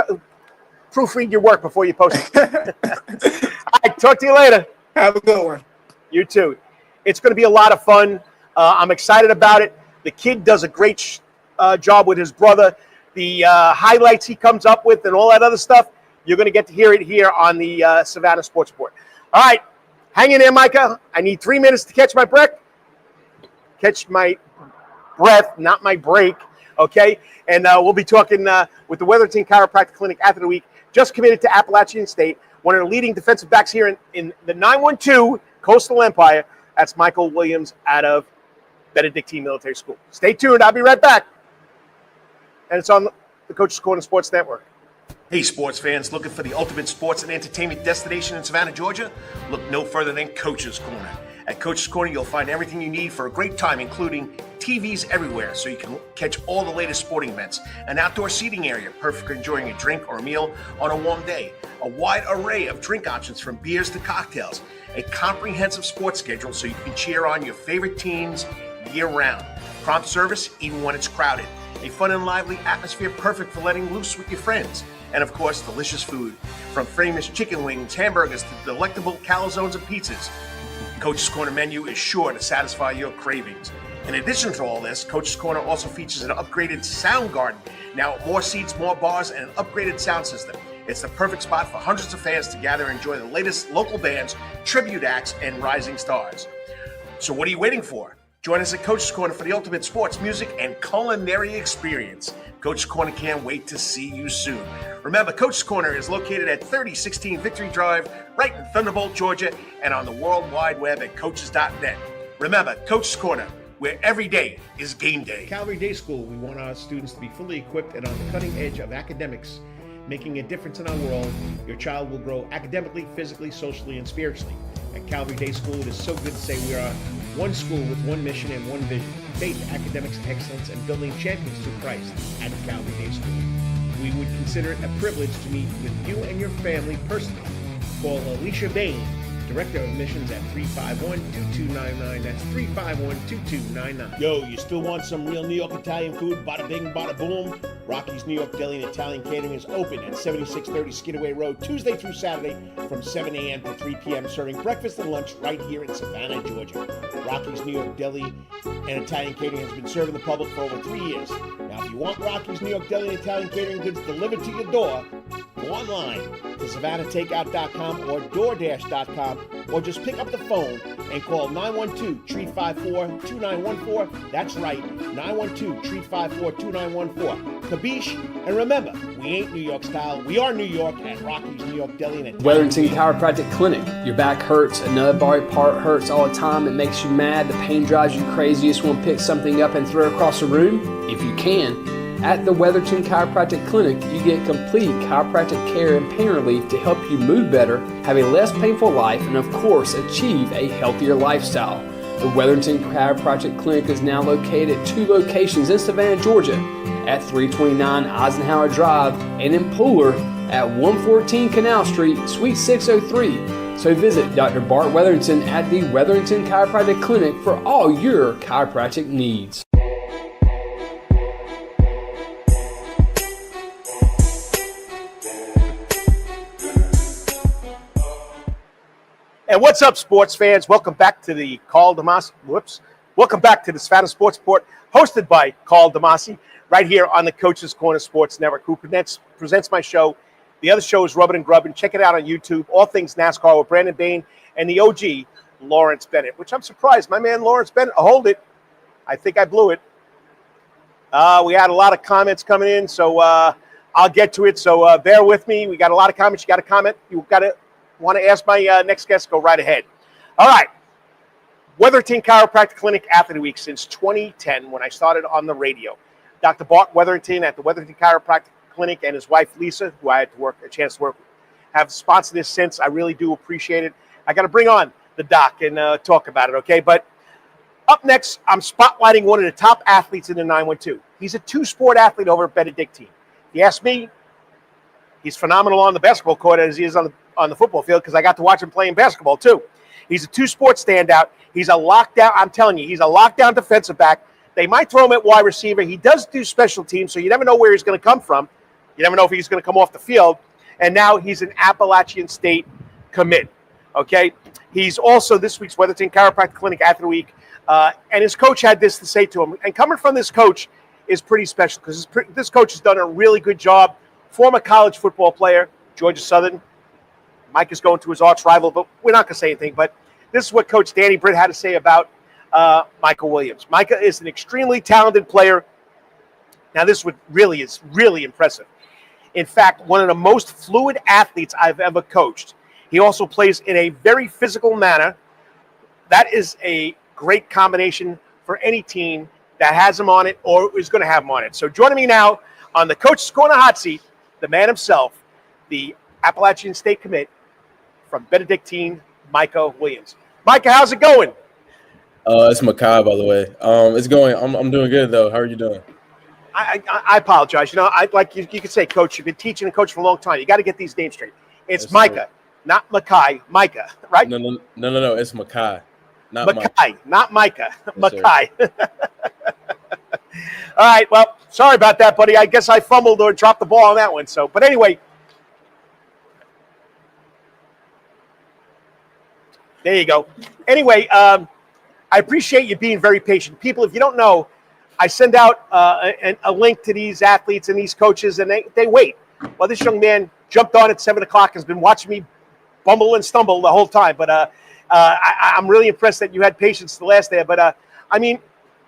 Proofread your work before you post it. All right, talk to you later. Have a good one. You too. It's going to be a lot of fun. I'm excited about it. The kid does a great job with his brother. The highlights he comes up with and all that other stuff, you're going to get to hear it here on the Savannah Sports Sport. All right. Hang in there, Micah. I need 3 minutes to catch my breath. Catch my breath, not my break. Okay? And we'll be talking with the Weatherton Chiropractic Clinic after the week. Just committed to Appalachian State, one of the leading defensive backs here in the 912 Coastal Empire. That's Micah Williams out of Benedictine Military School. Stay tuned. I'll be right back. And it's on the Coach's Corner Sports Network. Hey, sports fans, looking for the ultimate sports and entertainment destination in Savannah, Georgia? Look no further than Coach's Corner. At Coach's Corner, you'll find everything you need for a great time, including TVs everywhere, so you can catch all the latest sporting events, an outdoor seating area, perfect for enjoying a drink or a meal on a warm day, a wide array of drink options from beers to cocktails, a comprehensive sports schedule so you can cheer on your favorite teams year-round, prompt service even when it's crowded, a fun and lively atmosphere perfect for letting loose with your friends, and of course, delicious food, from famous chicken wings, hamburgers, to delectable calzones and pizzas. Coach's Corner menu is sure to satisfy your cravings. In addition to all this, Coach's Corner also features an upgraded sound garden. Now, more seats, more bars, and an upgraded sound system. It's the perfect spot for hundreds of fans to gather and enjoy the latest local bands, tribute acts, and rising stars. So what are you waiting for? Join us at Coach's Corner for the ultimate sports, music, and culinary experience. Coach's Corner can't wait to see you soon. Remember, Coach's Corner is located at 3016 Victory Drive, right in Thunderbolt, Georgia, and on the World Wide Web at coaches.net. Remember, Coach's Corner, where every day is game day. Calvary Day School, we want our students to be fully equipped and on the cutting edge of academics, making a difference in our world. Your child will grow academically, physically, socially, and spiritually. At Calvary Day School, it is so good to say we are One school with one mission and one vision: faith, academics, excellence, and building champions through Christ at Calvary Day School. We would consider it a privilege to meet with you and your family personally. Call Alicia Bain, Director of Admissions, at 351-2299. That's 351-2299. Yo, you still want some real New York Italian food? Bada bing, bada boom. Rocky's New York Deli and Italian Catering is open at 7630 Skidaway Road, Tuesday through Saturday from 7 a.m. to 3 p.m., serving breakfast and lunch right here in Savannah, Georgia. Rocky's New York Deli and Italian Catering has been serving the public for over 3 years. Now, if you want Rocky's New York Deli and Italian Catering goods delivered to your door, go online to SavannahTakeout.com or DoorDash.com, or just pick up the phone and call 912-354-2914. That's right, 912-354-2914. Kabish, and remember, we ain't New York style, we are New York at Rocky's New York Deli and Italian Wetherington Chiropractic Clinic. Your back hurts, another body part hurts all the time. It makes you mad. The pain drives you crazy. You just want to pick something up and throw it across the room? If you can, at the Wetherington Chiropractic Clinic, you get complete chiropractic care and pain relief to help you move better, have a less painful life, and of course, achieve a healthier lifestyle. The Wetherington Chiropractic Clinic is now located at 2 locations in Savannah, Georgia, at 329 Eisenhower Drive and in Pooler at 114 Canal Street, Suite 603. So visit Dr. Bart Wetherington at the Wetherington Chiropractic Clinic for all your chiropractic needs. And what's up, sports fans? Welcome back to the Karl DeMasi. Welcome back to the Savannah Sports Report, hosted by Karl DeMasi, right here on the Coach's Corner Sports Network, who presents my show. The other show is Rubbin' and Grubbin'. Check it out on YouTube. All things NASCAR with Brandon Bain and the OG, Lawrence Bennett, which I'm surprised. My man, Lawrence Bennett, hold it. I think I blew it. We had a lot of comments coming in, so I'll get to it. So bear with me. We got a lot of comments. You got a comment? You got to want to ask my next guest? Go right ahead. All right. Wetherington Chiropractic Clinic Athlete Week since 2010, when I started on the radio. Dr. Bart Wetherington at the Wetherington Chiropractic Clinic and his wife, Lisa, who I had a chance to work with, have sponsored this since. I really do appreciate it. I got to bring on the doc and talk about it, okay? But up next, I'm spotlighting one of the top athletes in the 912. He's a 2-sport athlete over at Benedictine. If you ask me, he's phenomenal on the basketball court as he is on the football field, because I got to watch him playing basketball too. He's a 2-sport standout. He's a lockdown. I'm telling you, he's a lockdown defensive back. They might throw him at wide receiver. He does do special teams, so you never know where he's going to come from. You never know if he's going to come off the field. And now he's an Appalachian State commit. Okay, he's also this week's Wetherington Chiropractic Clinic Athlete Week, and his coach had this to say to him. And coming from this coach is pretty special, because this coach has done a really good job. Former college football player, Georgia Southern. Mike is going to his arch rival, but we're not going to say anything. But this is what Coach Danny Britt had to say about Micah Williams. Micah is an extremely talented player. Now, this is really impressive. In fact, one of the most fluid athletes I've ever coached. He also plays in a very physical manner. That is a great combination for any team that has him on it or is going to have him on it. So joining me now on the Coach's Corner hot seat, the man himself, the Appalachian State commit from Benedictine, Micah Williams. Micah, how's it going? It's Micah, by the way. It's going. I'm doing good though. How are you doing? I apologize. You know, you could say, Coach. You've been teaching and coaching for a long time. You got to get these names straight. It's yes, Micah, sir. Not Mackay. Micah, right? No. It's Micah, not Mackay, not Micah. Yes, Mackay. All right. Well, sorry about that, buddy. I guess I fumbled or dropped the ball on that one. So, but anyway. There you go. Anyway, I appreciate you being very patient. People, if you don't know, I send out a link to these athletes and these coaches, and they wait. Well, this young man jumped on at 7 o'clock and has been watching me bumble and stumble the whole time. But I'm really impressed that you had patience the last day. But, I mean,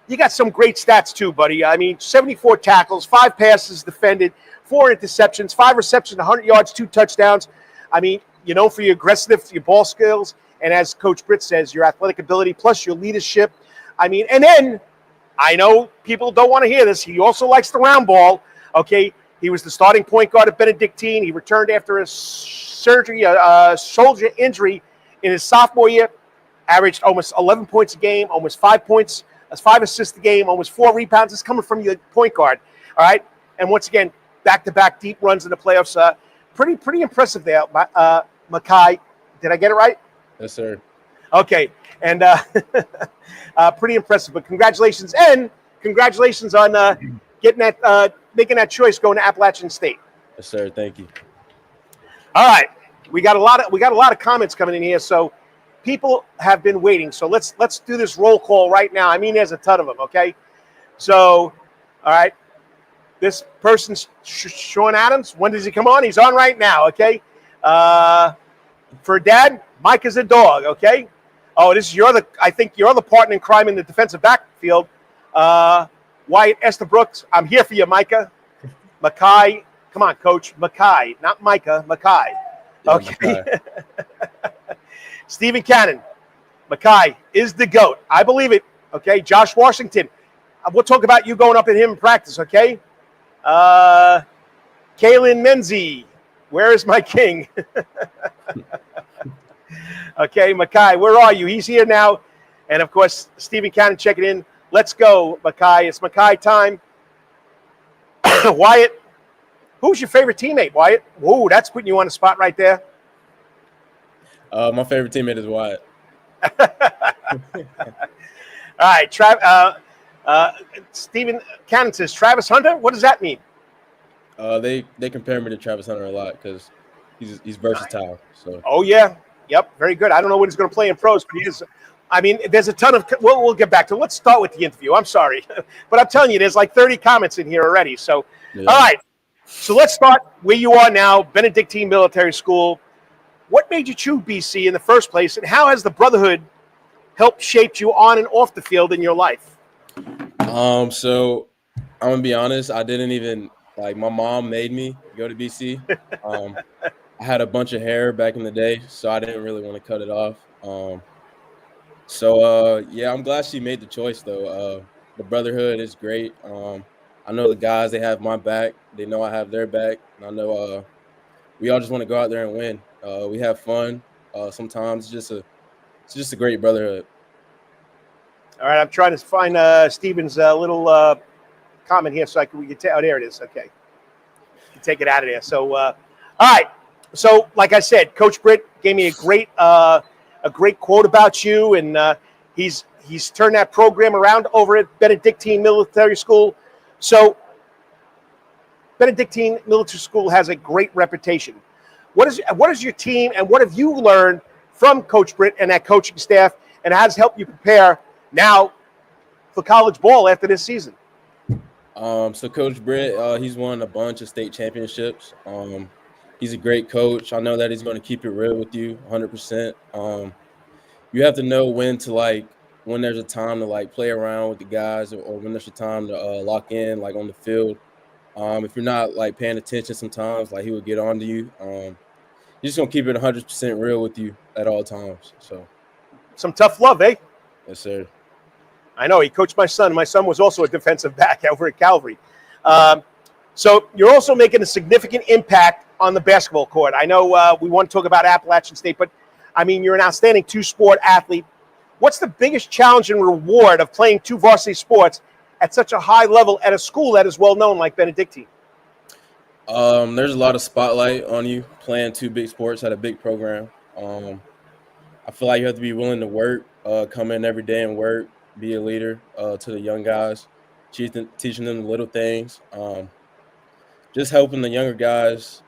you got some great stats too, buddy. I mean, 74 tackles, 5 passes defended, 4 interceptions, 5 receptions, 100 yards, 2 touchdowns. I mean, you know, for your aggressiveness, your ball skills, and as Coach Britt says, your athletic ability plus your leadership. I mean, and then I know people don't want to hear this. He also likes the round ball. Okay, he was the starting point guard at Benedictine. He returned after a shoulder injury in his sophomore year. averaged almost 11 points a game, almost 5 points, 5 assists a game, almost 4 rebounds. It's coming from your point guard, all right? And once again, back-to-back deep runs in the playoffs. Pretty impressive there, Micah. Did I get it right? Yes, sir. Okay, and pretty impressive. But congratulations, and congratulations on getting that, making that choice going to Appalachian State. Yes, sir. Thank you. All right, we got a lot of comments coming in here, so people have been waiting. So let's do this roll call right now. I mean, there's a ton of them. Okay, so all right, this person's Sean Adams. When does he come on? He's on right now. Okay, for Dad, Mike is a dog. Okay. Oh, this is I think your other partner in crime in the defensive backfield, Wyatt Estabrook. I'm here for you, Micah. Micah, come on, Coach. Micah, not Micah. Micah. Okay. Yeah, Stephen Cannon. Micah is the GOAT. I believe it. Okay. Josh Washington. We'll talk about you going up at him in practice. Okay. Kaylin Menzie. Where is my king? Okay, Micah, where are you? He's here now. And, of course, Stephen Cannon checking in. Let's go, Micah. It's Micah time. Wyatt, who's your favorite teammate, Wyatt? Whoa, that's putting you on the spot right there. My favorite teammate is Wyatt. All right, Stephen Cannon says, Travis Hunter? What does that mean? They compare me to Travis Hunter a lot because he's versatile. So. Oh, yeah. Yep, very good. I don't know what he's going to play in pros, but he is. I mean, there's a ton of – we'll get back to it. Let's start with the interview. I'm sorry. But I'm telling you, there's like 30 comments in here already. So, yeah. All right. So let's start where you are now, Benedictine Military School. What made you choose BC in the first place, and how has the brotherhood helped shape you on and off the field in your life? So I'm going to be honest. I didn't even – my mom made me go to BC. I had a bunch of hair back in the day, so I didn't really want to cut it off. Yeah, I'm glad she made the choice, though. The brotherhood is great. I know the guys, they have my back. They know I have their back. And I know we all just want to go out there and win. We have fun. Sometimes it's just a great brotherhood. All right, I'm trying to find Steven's little comment here so we can oh, there it is. Okay. You can take it out of there. So, all right. So, like I said, Coach Britt gave me a great quote about you, and he's turned that program around over at Benedictine Military School. So, Benedictine Military School has a great reputation. What is your team, and what have you learned from Coach Britt and that coaching staff, and how has it helped you prepare now for college ball after this season? So Coach Britt, he's won a bunch of state championships. He's a great coach. I know that he's going to keep it real with you 100%. You have to know when there's a time to play around with the guys or when there's a time to lock in on the field. If you're not paying attention sometimes, he will get on to you. He's just going to keep it 100% real with you at all times. So, some tough love, eh? Yes, sir. I know. He coached my son. My son was also a defensive back over at Calvary. So you're also making a significant impact on the basketball court. I know we want to talk about Appalachian State, but, I mean, you're an outstanding two-sport athlete. What's the biggest challenge and reward of playing two varsity sports at such a high level at a school that is well-known like Benedictine? There's a lot of spotlight on you playing two big sports at a big program. I feel like you have to be willing to work, come in every day and work, be a leader to the young guys, teaching them the little things. Just helping the younger guys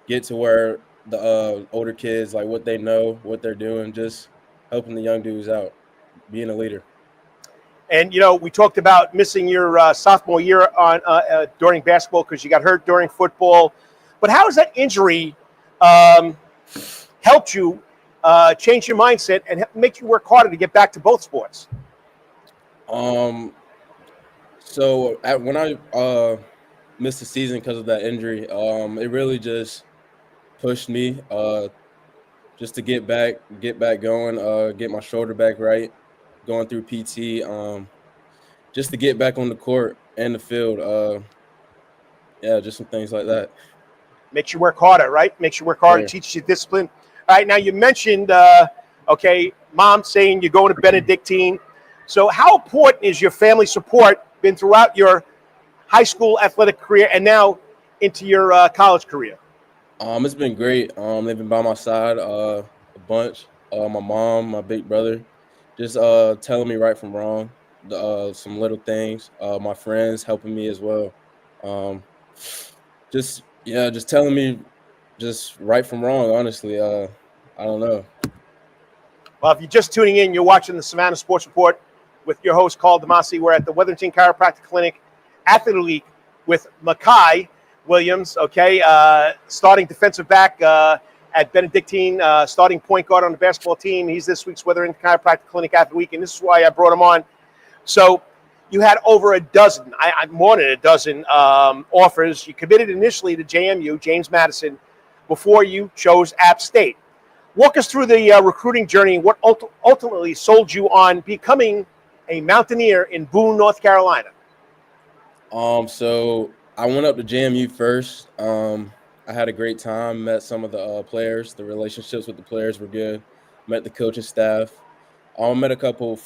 get to where the older kids, what they know, what they're doing, just helping the young dudes out, being a leader. And, we talked about missing your sophomore year on during basketball because you got hurt during football. But how has that injury helped you change your mindset and make you work harder to get back to both sports? When I missed the season because of that injury, it really just pushed me just to get back going, get my shoulder back right, going through PT, just to get back on the court and the field. Just some things like that. Makes you work harder, right? Makes you work harder, Teaches you discipline. All right, now you mentioned Okay, mom saying you're going to Benedictine. So how important is your family support been throughout your high school athletic career and now into your college career? It's been great. They've been by my side a bunch. My mom, my big brother, just telling me right from wrong, some little things. My friends helping me as well. Um, just telling me just right from wrong. Honestly, I don't know. Well, if you're just tuning in, you're watching the Savannah Sports Report with your host, Karl DeMasi. We're at the Weatherton Chiropractic Clinic Athlete Elite with Micah Williams, okay, starting defensive back at Benedictine, starting point guard on the basketball team. He's this week's Weatherton Chiropractic Clinic Athlete Week, and this is why I brought him on. So you had over a dozen, more than a dozen offers. You committed initially to JMU, James Madison, before you chose App State. Walk us through the recruiting journey and what ultimately sold you on becoming a Mountaineer in Boone, North Carolina. So I went up to JMU first. I had a great time, met some of the players. The relationships with the players were good. Met the coaching staff. Met a couple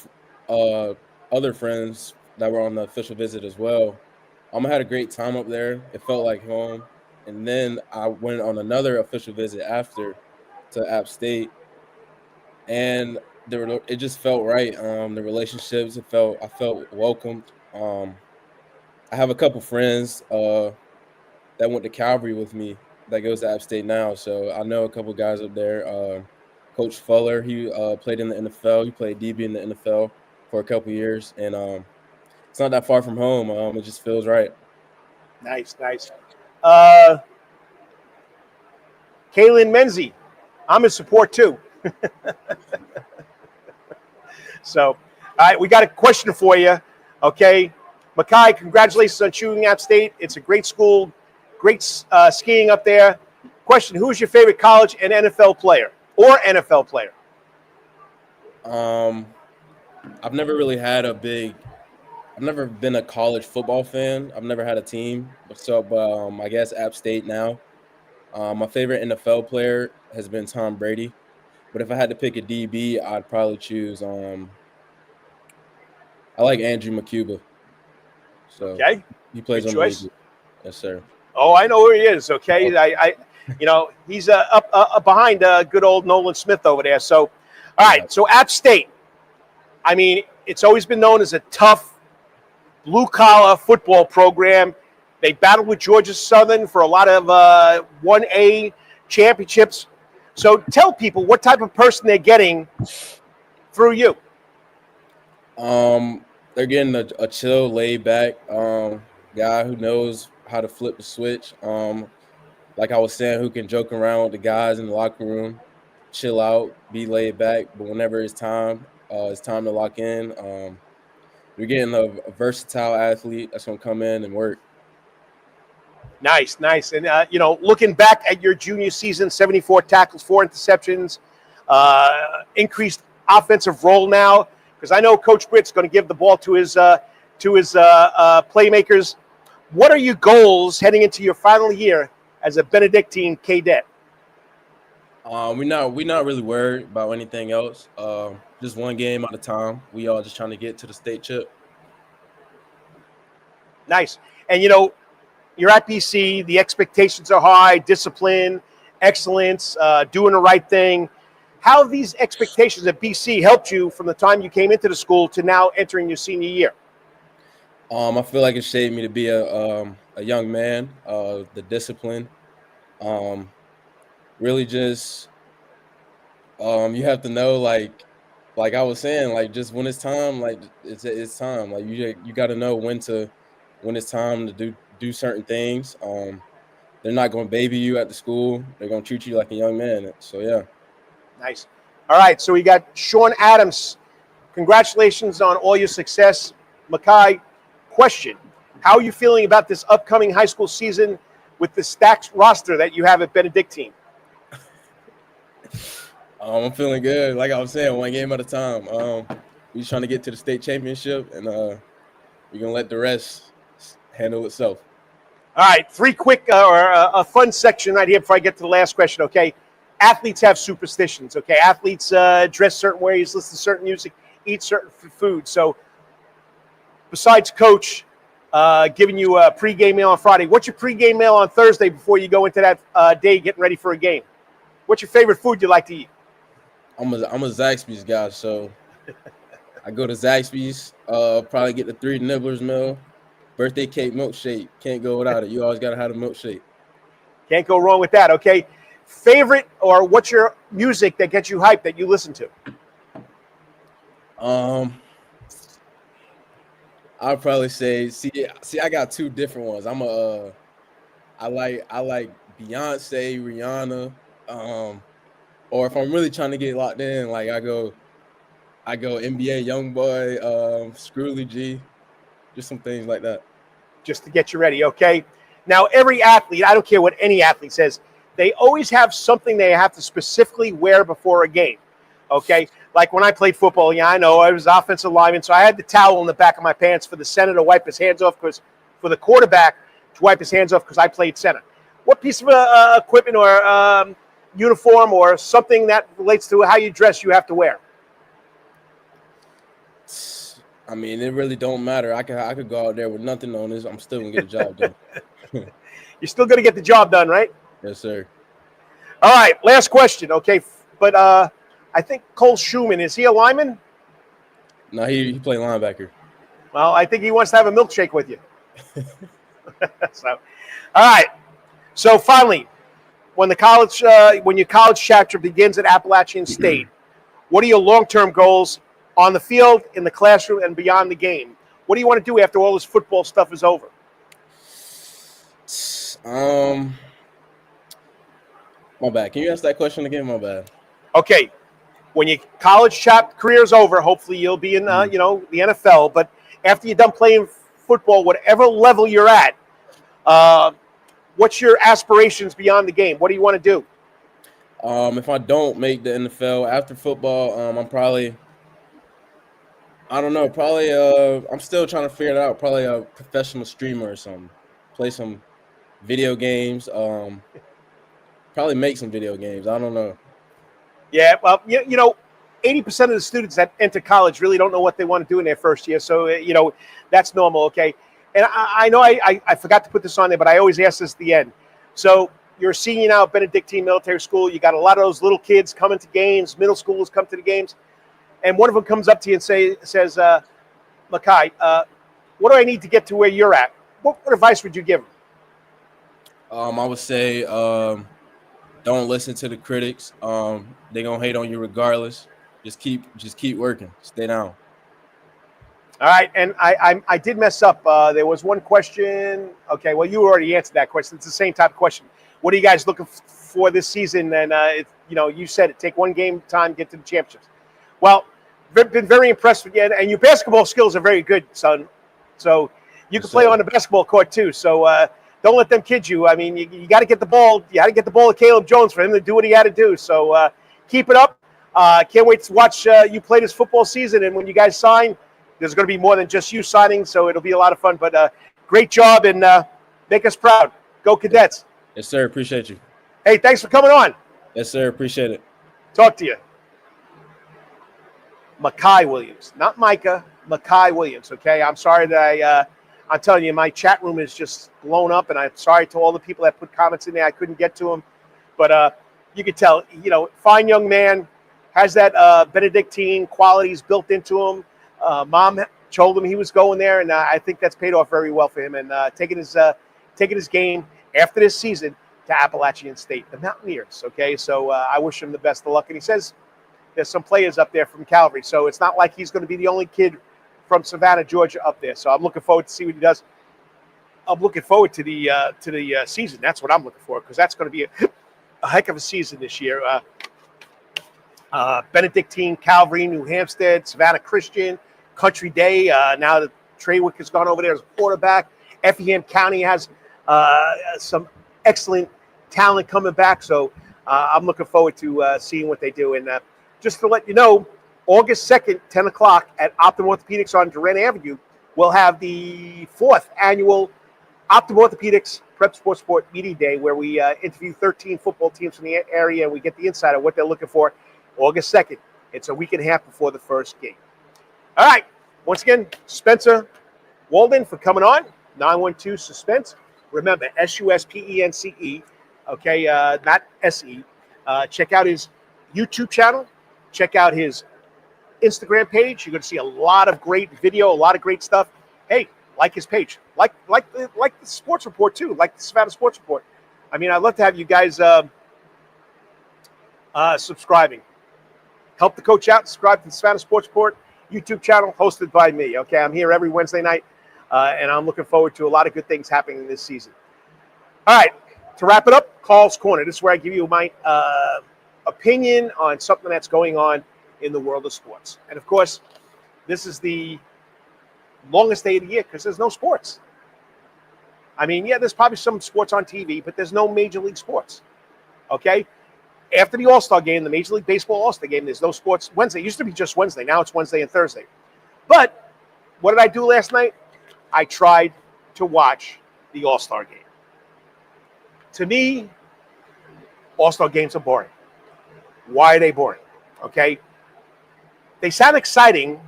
other friends that were on the official visit as well. I had a great time up there. It felt like home. And then I went on another official visit after to App State, and it just felt right. The relationships, I felt welcomed. I have a couple friends that went to Calvary with me that goes to App State now, so I know a couple guys up there. Coach Fuller, he played in the NFL. He played DB in the NFL for a couple years, and it's not that far from home. It just feels right. Nice. Kaylin Menzie, I'm in support too. So, all right, we got a question for you. Okay, Micah, congratulations on choosing App State. It's a great school, great skiing up there. Question: who's your favorite college and NFL player or NFL player? I've never really had I've never been a college football fan. I've never had a team, but I guess App State now. My favorite NFL player has been Tom Brady, but if I had to pick a DB, I'd probably choose. I like Andrew McCuba. So Okay, he plays good on the choice. league. Yes, sir. Oh, I know who he is. Okay, Okay. He's up behind good old Nolan Smith over there. So, all right. Yeah. So App State, I mean, it's always been known as a tough blue collar football program. They battled with Georgia Southern for a lot of 1A championships. So tell people what type of person they're getting through you. They're getting a chill, laid back guy who knows how to flip the switch. Like I was saying, who can joke around with the guys in the locker room, chill out, be laid back. But whenever it's time to lock in. You're getting a versatile athlete that's going to come in and work. Nice. And, looking back at your junior season, 74 tackles, 4 interceptions, increased offensive role now, because I know Coach Britt's going to give the ball to his playmakers. What are your goals heading into your final year as a Benedictine cadet? We're not really worried about anything else. Just one game at a time. We all just trying to get to the state chip. Nice. And, you're at BC. The expectations are high, discipline, excellence, doing the right thing. How have these expectations at BC helped you from the time you came into the school to now entering your senior year? I feel like it shaped me to be a young man. The discipline, really just you have to know, like I was saying, like just when it's time, like it's time. Like you got to know when it's time to do certain things. They're not going to baby you at the school. They're going to treat you like a young man. So yeah. Nice. All right, so we got Sean Adams. Congratulations on all your success. Micah, question: how are you feeling about this upcoming high school season with the stacked roster that you have at Benedictine? I'm feeling good. Like I was saying, one game at a time. We're just trying to get to the state championship, and we're gonna let the rest handle itself. All right, 3 quick or a fun section right here before I get to the last question. Okay, athletes have superstitions, okay? Athletes dress certain ways, listen to certain music, eat certain food. So besides Coach giving you a pregame meal on Friday, what's your pregame meal on Thursday before you go into that day getting ready for a game? What's your favorite food you like to eat? I'm a Zaxby's guy, so I go to Zaxby's, probably get the 3 Nibblers meal, birthday cake milkshake. Can't go without it. You always got to have a milkshake. Can't go wrong with that, okay? Favorite, or what's your music that gets you hyped that you listen to? I'd probably say, see, I got 2 different ones. I like Beyonce, Rihanna, or if I'm really trying to get locked in, like I go NBA YoungBoy, Screwly G, just some things like that. Just to get you ready, okay? Now, every athlete, I don't care what any athlete says, they always have something they have to specifically wear before a game, okay? Like when I played football, I know I was offensive lineman, so I had the towel in the back of my pants for the center to wipe his hands off, because for the quarterback to wipe his hands off because I played center. What piece of equipment or uniform or something that relates to how you dress you have to wear? I mean, it really don't matter. I could go out there with nothing on this. I'm still going to get the job done. You're still going to get the job done, right? Yes, sir. All right, last question, okay? But I think Cole Schumann, is he a lineman? No, he played linebacker. Well, I think he wants to have a milkshake with you. So, all right. So finally, when your college chapter begins at Appalachian State, what are your long-term goals on the field, in the classroom, and beyond the game? What do you want to do after all this football stuff is over? My bad. Can you ask that question again? My bad. Okay. When your college career is over, hopefully you'll be in, the NFL. But after you're done playing football, whatever level you're at, what's your aspirations beyond the game? What do you want to do? If I don't make the NFL after football, I'm still trying to figure it out. Probably a professional streamer or something. Play some video games. Probably make some video games. I don't know. Yeah, well, 80% of the students that enter college really don't know what they want to do in their first year. So, that's normal, okay? And I know I forgot to put this on there, but I always ask this at the end. So you're a senior now at Benedictine Military School. You got a lot of those little kids coming to games, middle schoolers come to the games. And one of them comes up to you and says, Micah, what do I need to get to where you're at? What advice would you give them? I would say don't listen to the critics. They're going to hate on you regardless. Just keep working. Stay down. All right, and I did mess up. There was one question. Okay, well, you already answered that question. It's the same type of question. What are you guys looking for this season? And, you said it. Take one game at a time, get to the championships. Well, been very impressed with you, and your basketball skills are very good, son. So you can play on the basketball court too. So don't let them kid you. I mean, you got to get the ball. You got to get the ball to Caleb Jones for him to do what he had to do. So keep it up. Can't wait to watch you play this football season. And when you guys sign, there's going to be more than just you signing. So it'll be a lot of fun. But great job, and make us proud. Go Cadets. Yes, sir. Appreciate you. Hey, thanks for coming on. Yes, sir. Appreciate it. Talk to you. Micah Williams, not Micah, Micah Williams, okay? I'm sorry that I'm telling you, my chat room is just blown up, and I'm sorry to all the people that put comments in there. I couldn't get to them. But you could tell, fine young man, has that Benedictine qualities built into him. Mom told him he was going there, and I think that's paid off very well for him. And taking his game after this season to Appalachian State, the Mountaineers, okay? So I wish him the best of luck. And he says there's some players up there from Calvary, so it's not like he's going to be the only kid from Savannah, Georgia, up there. So I'm looking forward to see what he does. I'm looking forward to the season. That's what I'm looking for, because that's going to be a heck of a season this year. Benedictine, Calvary, New Hampstead, Savannah Christian, Country Day. Now that Treywick has gone over there as a quarterback. Effingham County has some excellent talent coming back. So I'm looking forward to seeing what they do. And just to let you know, August 2nd, 10 o'clock at Optum Orthopedics on Durant Avenue, we'll have the 4th annual Optimal Orthopedics Prep Sports Sport Media Day, where we interview 13 football teams from the area, and we get the insight of what they're looking for. August 2nd. It's a week and a half before the first game. All right. Once again, Spencer Waldon for coming on. 912 Suspense. Remember, SUSPENCE. Okay, not SE. Check out his YouTube channel. Check out his Instagram page. You're going to see a lot of great video, a lot of great stuff. Hey, like his page. Like the Sports Report, too. Like the Savannah Sports Report. I mean, I'd love to have you guys subscribing. Help the coach out. Subscribe to the Savannah Sports Report YouTube channel hosted by me. Okay, I'm here every Wednesday night, and I'm looking forward to a lot of good things happening this season. All right, to wrap it up, Karl's Corner. This is where I give you my opinion on something that's going on in the world of sports. And, of course, this is the longest day of the year because there's no sports. I mean, yeah, there's probably some sports on TV, but there's no Major League sports. Okay? After the All-Star game, the Major League Baseball All-Star game, there's no sports Wednesday. It used to be just Wednesday. Now it's Wednesday and Thursday. But what did I do last night? I tried to watch the All-Star game. To me, All-Star games are boring. Why are they boring? Okay? They sound exciting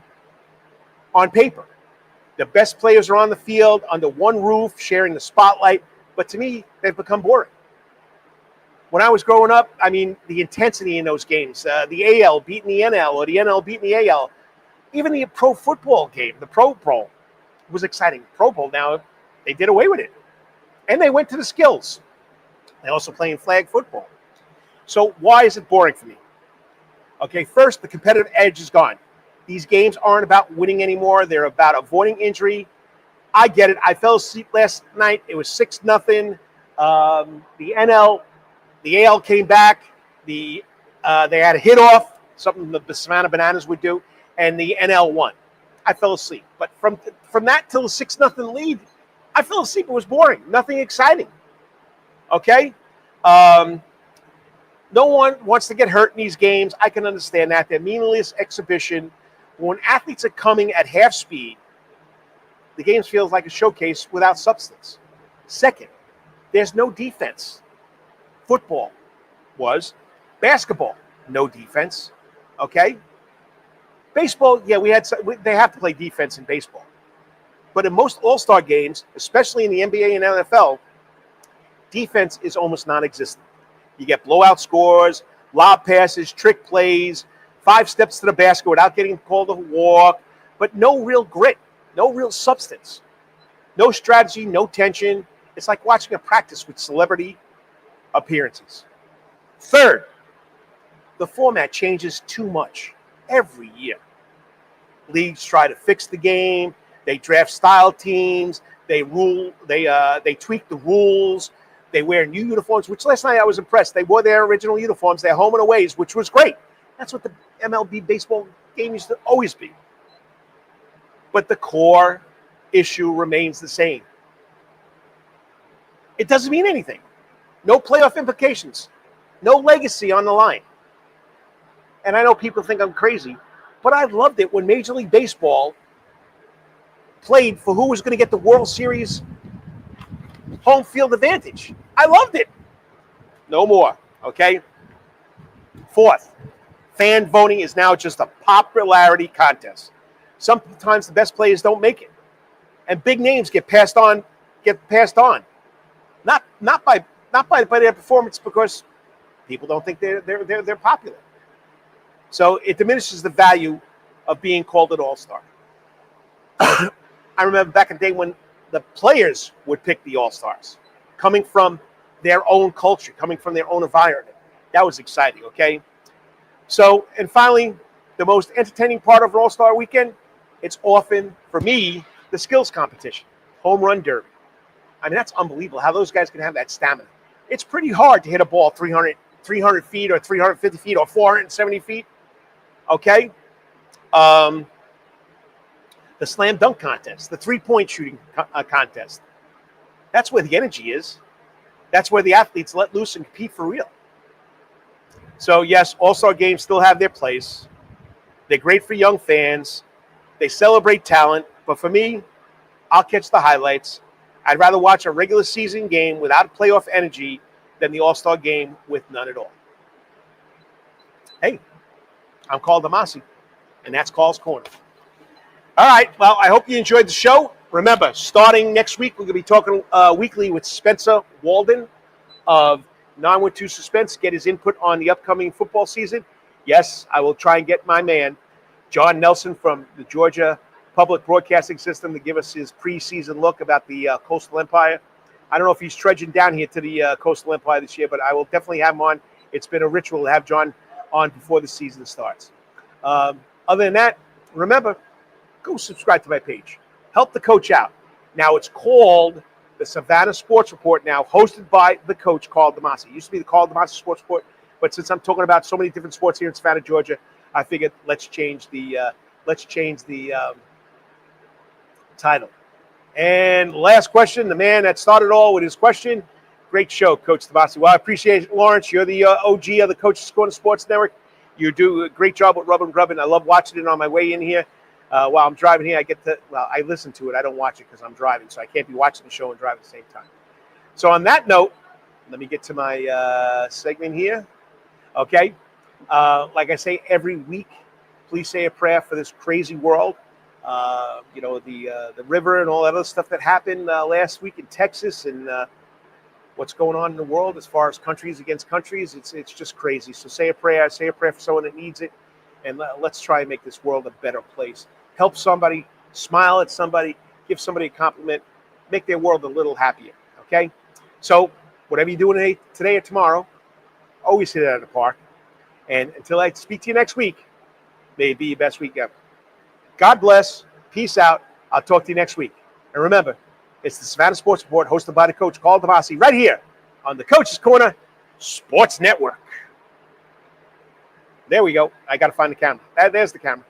on paper. The best players are on the field under one roof, sharing the spotlight. But to me, they've become boring. When I was growing up, I mean, the intensity in those games, the AL beating the NL or the NL beating the AL, even the pro football game, the Pro Bowl was exciting. Pro Bowl now, they did away with it. And they went to the skills. They're also playing flag football. So why is it boring for me? Okay, first, the competitive edge is gone. These games aren't about winning anymore. They're about avoiding injury. I get it. I fell asleep last night. It was 6-0. The AL came back. They had a hit off, something the Savannah Bananas would do, and the NL won. I fell asleep. But from that till the 6-0 lead, I fell asleep. It was boring. Nothing exciting. Okay? No one wants to get hurt in these games. I can understand that. They're meaningless exhibition. When athletes are coming at half speed, the game feels like a showcase without substance. Second, there's no defense. Football was. Basketball, no defense. Okay? Baseball, yeah, they have to play defense in baseball. But in most all-star games, especially in the NBA and NFL, defense is almost non-existent. You get blowout scores, lob passes, trick plays, 5 steps to the basket without getting called a walk, but no real grit, no real substance, no strategy, no tension. It's like watching a practice with celebrity appearances. Third, the format changes too much every year. Leagues try to fix the game. They draft style teams. They tweak the rules. They wear new uniforms, which last night I was impressed. They wore their original uniforms, their home and aways, which was great. That's what the MLB baseball game used to always be. But the core issue remains the same. It doesn't mean anything. No playoff implications. No legacy on the line. And I know people think I'm crazy, but I loved it when Major League Baseball played for who was going to get the World Series home field advantage. I loved it. No more, okay? Fourth, fan voting is now just a popularity contest. Sometimes the best players don't make it. And big names get passed on. Not by their performance, because people don't think they're popular. So it diminishes the value of being called an all-star. I remember back in the day when the players would pick the all-stars, coming from their own culture, coming from their own environment. That was exciting, okay? So, and finally, the most entertaining part of an all-star weekend, it's often, for me, the skills competition, home run derby. I mean, that's unbelievable how those guys can have that stamina. It's pretty hard to hit a ball 300 feet or 350 feet or 470 feet, okay? The slam dunk contest, the three-point shooting contest. That's where the energy is. That's where the athletes let loose and compete for real. So, yes, all-star games still have their place. They're great for young fans. They celebrate talent. But for me, I'll catch the highlights. I'd rather watch a regular season game without playoff energy than the All-Star game with none at all. Hey, I'm Karl DeMasi, and that's Karl's Corner. All right, well, I hope you enjoyed the show. Remember, starting next week, we're going to be talking weekly with Spencer Waldon of 912 Suspense, get his input on the upcoming football season. Yes, I will try and get my man, John Nelson from the Georgia Public Broadcasting System, to give us his preseason look about the Coastal Empire. I don't know if he's trudging down here to the Coastal Empire this year, but I will definitely have him on. It's been a ritual to have John on before the season starts. Other than that, remember, go subscribe to my page. Help the coach out. Now it's called the Savannah Sports Report now, hosted by the coach, Karl DeMasi. It used to be the Karl DeMasi Sports Report, but since I'm talking about so many different sports here in Savannah, Georgia, I figured let's change the title. And last question, the man that started all with his question. Great show, Coach DeMasi. Well, I appreciate it, Lawrence. You're the OG of the Coach's Corner Sports Network. You do a great job with Rub and Grubbin. I love watching it on my way in here. While I'm driving here, I listen to it. I don't watch it because I'm driving, so I can't be watching the show and driving at the same time. So on that note, let me get to my segment here. Okay. Like I say every week, please say a prayer for this crazy world. The river and all that other stuff that happened last week in Texas and what's going on in the world as far as countries against countries. It's just crazy. So say a prayer for someone that needs it, and let's try and make this world a better place. Help somebody, smile at somebody, give somebody a compliment, make their world a little happier, okay? So whatever you're doing today or tomorrow, always hit it out of the park. And until I speak to you next week, may it be your best week ever. God bless. Peace out. I'll talk to you next week. And remember, it's the Savannah Sports Report hosted by the coach, Karl DeMasi, right here on the Coach's Corner Sports Network. There we go. I got to find the camera. There's the camera.